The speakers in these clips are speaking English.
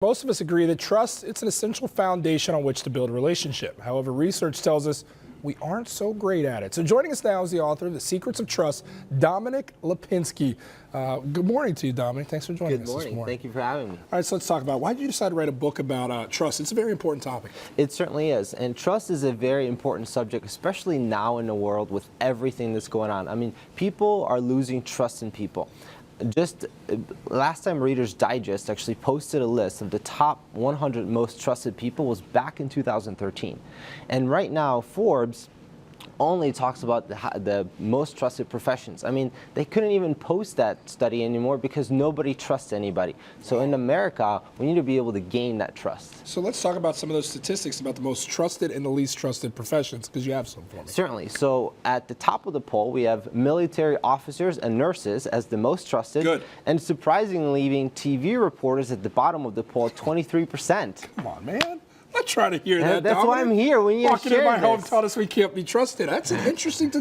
Most of us agree that trust, it's an essential foundation on which to build a relationship. However, research tells us we aren't so great at it. So joining us now is the author of The Secrets of Trust, Dominik Lipinski. Good morning to you, Dominik. Thanks for joining us this morning. Thank you for having me. All right, so let's talk about why did you decide to write a book about trust? It's a very important topic. It certainly is. And trust is a very important subject, especially now in the world with everything that's going on. I mean, people are losing trust in people. Just last time Reader's Digest actually posted a list of the top 100 most trusted people was back in 2013. And right now, Forbes only talks about the most trusted professions. I mean, they couldn't even post that study anymore because nobody trusts anybody. So in America, we need to be able to gain that trust. So let's talk about some of those statistics about the most trusted and the least trusted professions, because you have some for me. Certainly. So at the top of the poll, we have military officers and nurses as the most trusted. Good. And surprisingly, leaving TV reporters at the bottom of the poll, 23%. Come on, man. I'm not trying to hear that. That's Dominik. why I'm here. When you walking in my home this. telling us we can't be trusted. That's an interesting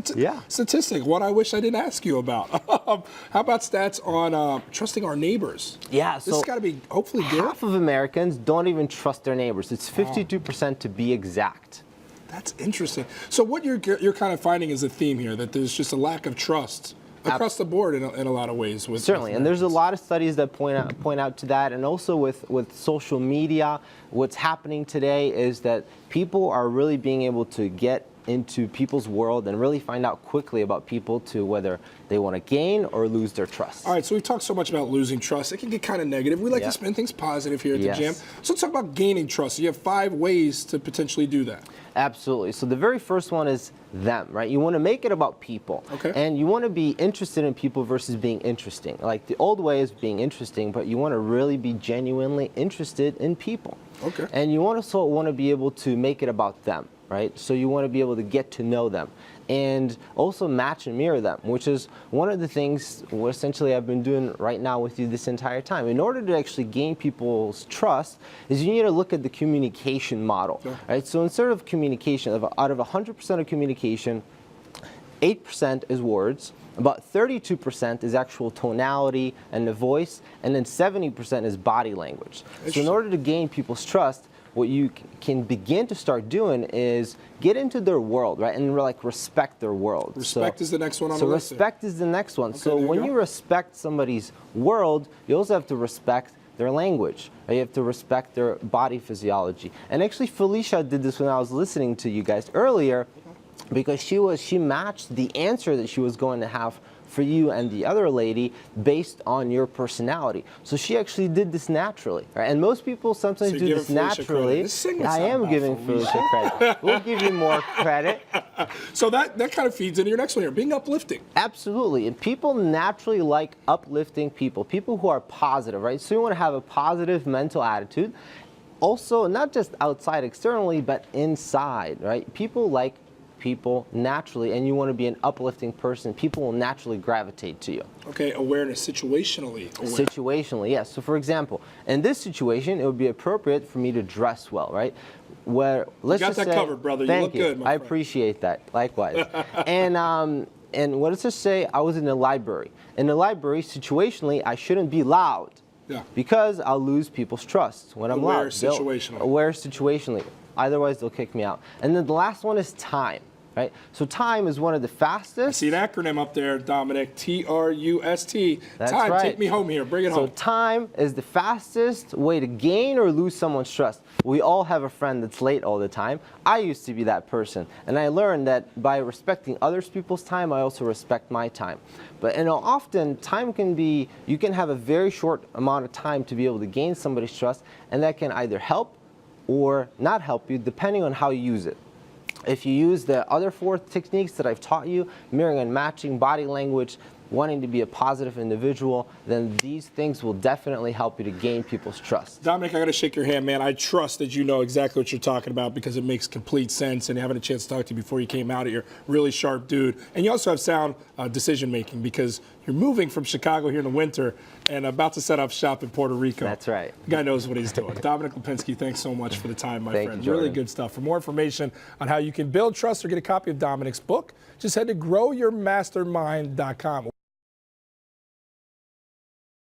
statistic. One I wish I didn't ask you about. How about stats on trusting our neighbors? Yeah, this so has got to be hopefully good. Half of Americans don't even trust their neighbors. It's 52% to be exact. That's interesting. So what you're kind of finding is a theme here, that there's just a lack of trust across the board in a lot of ways. Certainly, and there's a lot of studies that point out to that, and also with social media, what's happening today is that people are really being able to get into people's world and really find out quickly about people to whether they want to gain or lose their trust. All right, so we've talked so much about losing trust. It can get kind of negative. We like to spin things positive here at the gym. So let's talk about gaining trust. You have 5 ways to potentially do that. Absolutely. So the very first one is them, right? You want to make it about people. Okay. And you want to be interested in people versus being interesting. Like the old way is being interesting, but you want to really be genuinely interested in people. Okay. And you also want to be able to make it about them, right? So you want to be able to get to know them and also match and mirror them, which is one of the things essentially I've been doing right now with you this entire time. In order to actually gain people's trust is you need to look at the communication model, right? So instead of communication, out of 100% of communication, 8% is words, about 32% is actual tonality and the voice, and then 70% is body language. So in order to gain people's trust, what you can begin to start doing is get into their world, right? And like respect their world. Respect is the next one on the list. So respect is the next one. Okay, so when you respect somebody's world, you also have to respect their language. Right? You have to respect their body physiology. And actually Felicia did this when I was listening to you guys earlier, because she matched the answer that she was going to have for you and the other lady based on your personality. So she actually did this naturally, right? And most people sometimes do this naturally. I am giving Felicia credit. We'll give you more credit. So that kind of feeds into your next one here, being uplifting. Absolutely. And people naturally like uplifting people who are positive, right? So you want to have a positive mental attitude. Also, not just outside externally, but inside, right? People like people naturally, and you want to be an uplifting person, people will naturally gravitate to you. Okay, awareness, situationally aware. Situationally, yes. So for example, in this situation, it would be appropriate for me to dress well, right? Where let's you got just that say, covered, brother. You thank look good, my I friend. appreciate that. Likewise. And let's just say I was in the library. In the library, situationally, I shouldn't be loud. Yeah. Because I'll lose people's trust when I'm loud. Situationally. Aware situationally. Otherwise, they'll kick me out. And then the last one is time, right? So time is one of the fastest. I see an acronym up there, Dominik, T-R-U-S-T. That's time, right. take me home here, bring it home. So time is the fastest way to gain or lose someone's trust. We all have a friend that's late all the time. I used to be that person. And I learned that by respecting other people's time, I also respect my time. But often time can be, you can have a very short amount of time to be able to gain somebody's trust, and that can either help or not help you, depending on how you use it. If you use the other 4 techniques that I've taught you, mirroring and matching, body language, wanting to be a positive individual, then these things will definitely help you to gain people's trust. Dominik, I got to shake your hand, man. I trust that you know exactly what you're talking about because it makes complete sense, and having a chance to talk to you before you came out, you're a really sharp dude. And you also have sound decision-making because you're moving from Chicago here in the winter and about to set up shop in Puerto Rico. That's right. The guy knows what he's doing. Dominik Lipinski, thanks so much for the time, my friend. You, really good stuff. For more information on how you can build trust or get a copy of Dominik's book, just head to growyourmastermind.com.